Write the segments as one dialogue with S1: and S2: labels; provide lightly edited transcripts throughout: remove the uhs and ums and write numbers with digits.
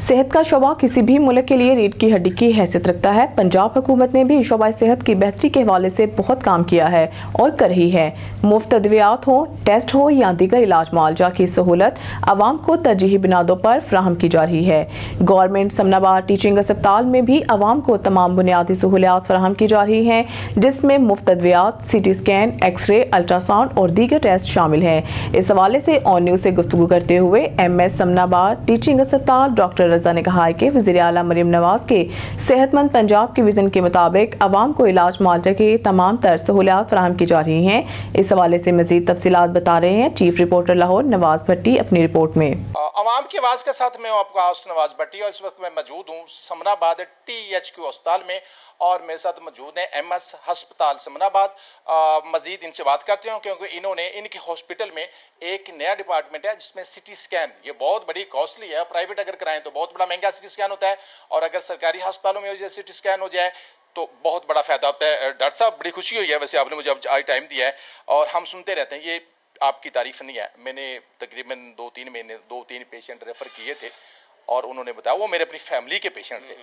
S1: सेहत का शोबा किसी भी मुल्क के लिए रीढ़ की हड्डी की हैसियत रखता है। पंजाब हुकूमत ने भी शोबा सेहत की बेहतरी के हवाले से बहुत काम किया है और कर रही है। मुफ्त अद्वियात हो, टेस्ट हो या दीगर इलाज मुआवजा की सहूलत आवाम को तरजीही बुनियादों पर फ्राहम की जा रही है। गवर्नमेंट समनाबाद टीचिंग अस्पताल में भी आवाम को तमाम बुनियादी सहूलियात फ्राहम की जा रही हैं, जिसमें मुफ्त अद्वियात, CT स्कैन, एक्सरे, अल्ट्रासाउंड और दीगर टेस्ट शामिल हैं। इस हवाले से ऑन न्यूज़ से गुफ्तगू करते हुए MS समनाबाद टीचिंग अस्पताल डॉक्टर रजा ने कहा है कि वज़ीर आला मरियम नवाज के सेहतमंद पंजाब के विजन के मुताबिक आवाम को इलाज मुआवजा की तमाम तर सहूलियात फराहम की जा रही हैं। इस हवाले से मजीद तफसीलात बता रहे हैं चीफ रिपोर्टर लाहौर नवाज भट्टी अपनी रिपोर्ट में।
S2: अवाम की आवाज़ के साथ मैं आपका होस्ट नवाज भट्टी और इस वक्त मैं मौजूद हूँ समनाबाद THQ अस्पताल में और मेरे साथ मौजूद हैं MS हस्पताल समनाबाद। मजीद इनसे बात करते हैं क्योंकि इन्होंने इनके हॉस्पिटल में एक नया डिपार्टमेंट है जिसमें CT स्कैन, ये बहुत बड़ी कॉस्टली है। प्राइवेट अगर कराएं तो बहुत बड़ा महंगा CT स्कैन होता है और अगर सरकारी अस्पतालों में CT स्कैन हो जाए तो बहुत बड़ा फ़ायदा होता है। डॉक्टर साहब बड़ी खुशी हुई है, वैसे आपने मुझे आज टाइम दिया है और हम सुनते रहते हैं, ये आपकी तारीफ नहीं है। मैंने तकरीबन 2-3 पेशेंट रेफ़र किए थे और उन्होंने बताया वो मेरे अपनी फैमिली के पेशेंट थे,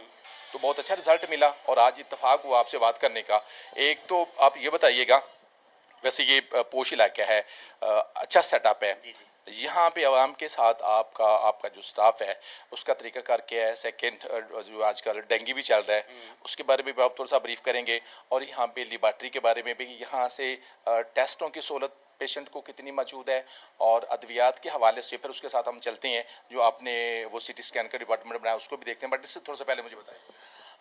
S2: तो बहुत अच्छा रिजल्ट मिला और आज इत्तेफाक हुआ आपसे बात करने का। एक तो आप ये बताइएगा, वैसे ये पोश इलाका है, अच्छा सेटअप है, यहाँ पे आवाम के साथ आपका जो स्टाफ है उसका तरीकाकार क्या है? सेकंड, जो आजकल डेंगू भी चल रहा है उसके बारे में भी आप थोड़ा सा ब्रीफ करेंगे और यहाँ पे लेबॉर्ट्री के बारे में भी, यहाँ से टेस्टों की सहूलत पेशेंट को कितनी मौजूद है और अद्वियात के हवाले से फिर उसके साथ हम चलते हैं जो आपने वो CT स्कैन का डिपार्टमेंट बनाया उसको भी देखते हैं। बट इससे थोड़ा सा पहले मुझे बताएं।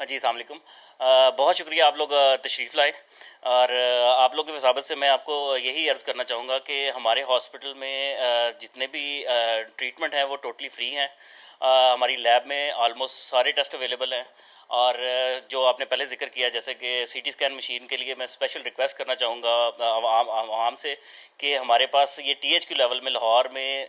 S3: जी अस्सलाम वालेकुम, बहुत शुक्रिया आप लोग तशरीफ़ लाए और आप लोग की वसाबत से मैं आपको यही अर्ज़ करना चाहूँगा कि हमारे हॉस्पिटल में जितने भी ट्रीटमेंट हैं वो टोटली फ्री हैं। हमारी लैब में ऑलमोस्ट सारे टेस्ट अवेलेबल हैं और जो आपने पहले जिक्र किया जैसे कि CT स्कैन मशीन के लिए मैं स्पेशल रिक्वेस्ट करना चाहूँगा आवाम से कि हमारे पास ये THQ लेवल में लाहौर में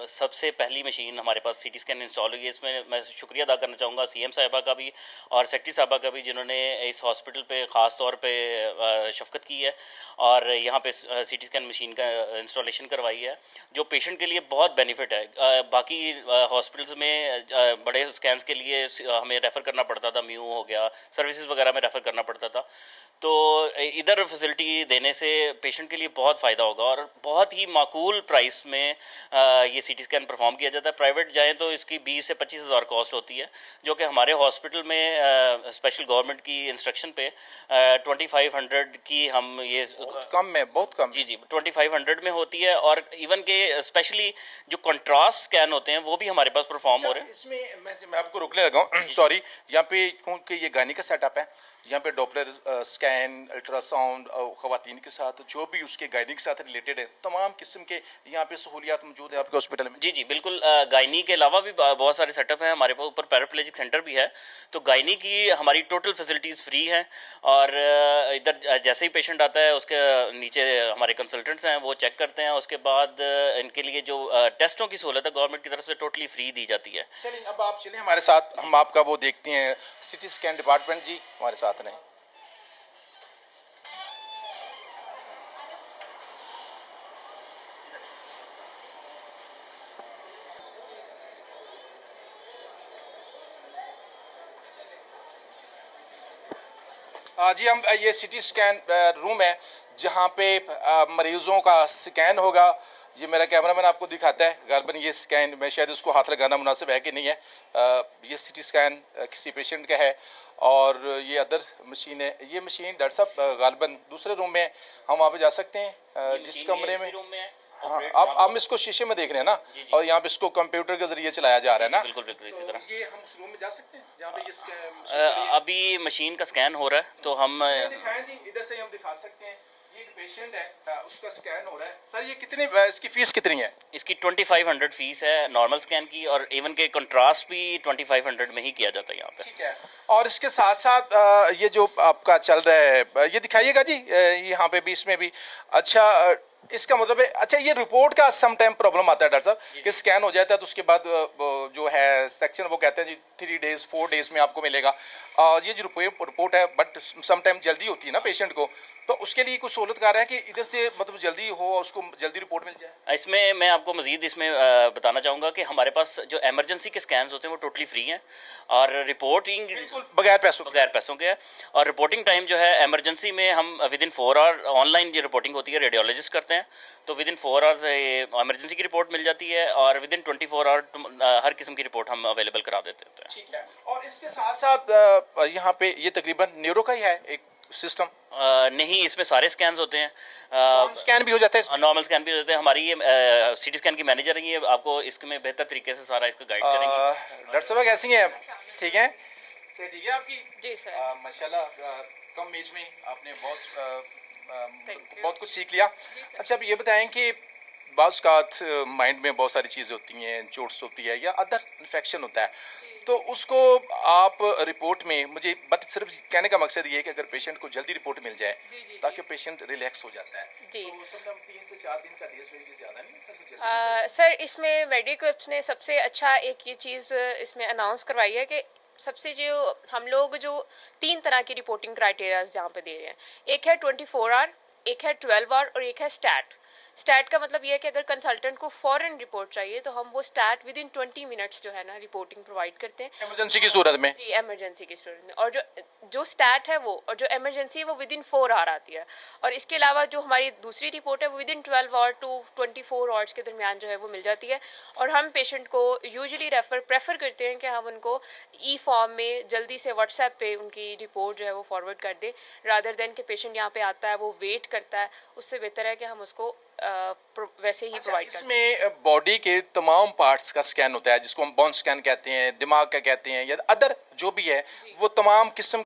S3: सबसे पहली मशीन हमारे पास CT स्कैन इंस्टॉल हुई है। इसमें मैं शुक्रिया अदा करना चाहूँगा CM साहिबा का भी और सेक्रेटरी साहिबा का भी जिन्होंने इस हॉस्पिटल पे ख़ास तौर पे शफकत की है और यहाँ पे CT स्कैन मशीन का इंस्टॉलेशन करवाई है जो पेशेंट के लिए बहुत बेनिफिट है। बाकी हॉस्पिटल्स में बड़े स्कैन्स के लिए हमें रेफ़र करना पड़ता था, म्यू हो गया, सर्विसेज वगैरह में रेफ़र करना पड़ता था, तो इधर फैसिलिटी देने से पेशेंट के लिए बहुत फ़ायदा होगा और बहुत ही माकूल प्राइस में ये CT स्कैन परफॉर्म किया जाता है। प्राइवेट जाएँ तो इसकी 20 से 25 हज़ार कॉस्ट होती है, जो कि हमारे हॉस्पिटल में स्पेशल गवर्नमेंट की इंस्ट्रक्शन पे 2500 की हम ये
S2: कम में बहुत कम
S3: जी 2500 में होती है और इवन के स्पेशली जो कंट्रास्ट स्कैन होते हैं वो भी हमारे पास परफॉर्म हो रहे हैं।
S2: इसमें मैं आपको रोकने लगा हूँ सॉरी, यहाँ पे क्योंकि ये गायनी का सेटअप है, यहाँ पे डॉपलर स्कैन, अल्ट्रासाउंड, ख़वातीन के साथ जो भी उसके गायनी के साथ रिलेटेड है तमाम किस्म के यहाँ पे सहूलियात मौजूद है आपके हॉस्पिटल में।
S3: जी बिल्कुल, गायनी के अलावा भी बहुत सारे सेटअप हैं हमारे पास, ऊपर पैराप्लेजिक सेंटर भी है, तो गायनी की हमारी टोटल फैसिलिटीज़ फ्री हैं और इधर जैसे ही पेशेंट आता है उसके नीचे हमारे कंसल्टेंट्स हैं वो चेक करते हैं, उसके बाद इनके लिए जो टेस्टों की सहूलत है गवर्नमेंट की तरफ से टोटली फ्री दी जाती है।
S2: चलिए अब आप चलिए हमारे साथ, हम आपका वो देखते हैं CT स्कैन डिपार्टमेंट जी हमारे साथ नहीं। जी हम ये CT स्कैन रूम है जहाँ पे मरीज़ों का स्कैन होगा। ये मेरा कैमरामैन आपको दिखाता है, गालबन ये स्कैन में शायद उसको हाथ लगाना मुनासिब है कि नहीं है। ये CT स्कैन किसी पेशेंट का है और ये अदर मशीन है। ये मशीन डॉक्टर साहब गालबन दूसरे रूम में, हम वहाँ पे जा सकते हैं जिस कमरे में। हाँ, आप इसको शीशे में देख रहे हैं ना और यहाँ पे इसको कंप्यूटर के जरिए चलाया जा रहा है ना।
S3: बिल्कुल इसी तरह
S2: ये हम उस रूम में जा सकते हैं जहाँ पे ये
S3: अभी मशीन का स्कैन हो रहा है तो हम
S2: दिखाएं जी, इधर से हम दिखा सकते हैं। ये एक पेशेंट है उसका स्कैन हो रहा है। सर ये कितने, इसकी फीस कितनी है?
S3: इसकी 2500 फीस है नॉर्मल स्कैन की और इवन के कंट्रास्ट भी 2500 में ही किया जाता है यहाँ पे।
S2: ठीक है, और इसके साथ साथ ये जो आपका चल रहा है ये दिखाइएगा जी, यहाँ पे भी इसमें भी। अच्छा इसका मतलब है, अच्छा ये रिपोर्ट का सम टाइम प्रॉब्लम आता है डॉक्टर साहब कि स्कैन हो जाता है तो उसके बाद वो जो है सेक्शन वो कहते हैं जी 3 डेज 4 डेज में आपको मिलेगा। ये जो रिपोर्ट है बट सम टाइम जल्दी होती है ना पेशेंट को, तो उसके लिए कुछ सहूलत कर रहा है कि इधर से मतलब जल्दी हो और उसको जल्दी रिपोर्ट मिल जाए।
S3: इसमें मैं आपको मजीद इसमें बताना चाहूँगा कि हमारे पास जो एमरजेंसी के स्कैन्स होते हैं वो टोटली फ्री हैं और रिपोर्टिंग
S2: बगैर पैसों
S3: के है। और रिपोर्टिंग टाइम जो है एमरजेंसी में हम विद इन 4 आवर ऑनलाइन जो रिपोर्टिंग होती है रेडियोलॉजिस्ट करते हैं, तो विद इन 4 आवर्स एमरजेंसी की रिपोर्ट मिल जाती है और विद इन 24 आवर हर किस्म की रिपोर्ट हम अवेलेबल करा देते हैं।
S2: ठीक है। और इसके साथ साथ यहाँ पे ये तकरीबन न्यूरो का ही है एक सिस्टम?
S3: नहीं, इसमें सारे स्कैन्स होते हैं,
S2: स्कैन भी हो जाता है,
S3: नॉर्मल स्कैन भी हो जाते हैं। हमारी ये सिटी स्कैन की मैनेजर हैं, ये आपको इसमें बेहतर तरीके से सारा इसको गाइड करेंगे।
S2: डॉक्टर साहब कैसी हैं आप? ठीक है, से ठीक है आपकी?
S4: जी सर।
S2: माशाल्लाह कम एज में आपने बहुत कुछ सीख लिया। अच्छा अब ये बताएं कि बाज़ औक़ात माइंड में बहुत सारी चीज़ें होती हैं, चोट्स होती है या अदर इन्फेक्शन होता है, तो उसको आप रिपोर्ट में मुझे बट सिर्फ कहने का मकसद ये है कि अगर पेशेंट को जल्दी रिपोर्ट मिल जाए ताकि पेशेंट रिलैक्स हो जाता है।
S4: जी।
S2: तो समटाइम 3 से 4 दिन का डेज वेरी ज़्यादा नहीं
S4: सर इसमें मेडिक्विप्स ने सबसे अच्छा एक ये चीज़ इसमें अनाउंस करवाई है कि सबसे जो हम लोग जो 3 तरह की रिपोर्टिंग क्राइटेरियाज यहाँ पे दे रहे हैं, एक है 24 आवर, एक है 12 आवर और एक है स्टैट का मतलब ये है कि अगर कंसल्टेंट को फॉरेन रिपोर्ट चाहिए तो हम वो स्टैट विद इन 20 मिनट्स जो है ना रिपोर्टिंग प्रोवाइड करते हैं
S2: इमरजेंसी की सूरत में।
S4: जी, इमरजेंसी की सूरत में। और जो स्टैट है वो और जो इमरजेंसी है वो विद इन 4 आवर आती है। और इसके अलावा जो हमारी दूसरी रिपोर्ट है वो within 12 hour to 24 hours के दरमियान जो है वो मिल जाती है। और हम पेशेंट को यूजुअली प्रेफर करते हैं कि हम उनको ई फॉर्म में जल्दी से व्हाट्सएप पे उनकी रिपोर्ट जो है वो फॉरवर्ड कर दें, रादर देन कि पेशेंट यहाँ पे आता है वो वेट करता है। उससे बेहतर है कि हम उसको वैसे ही प्रोवाइड करते हैं।
S2: इसमें बॉडी के तमाम पार्ट्स का स्कैन होता है जिसको हम बोन स्कैन कहते हैं, दिमाग का कहते हैं या अदर जो भी है, वो तमाम किस्म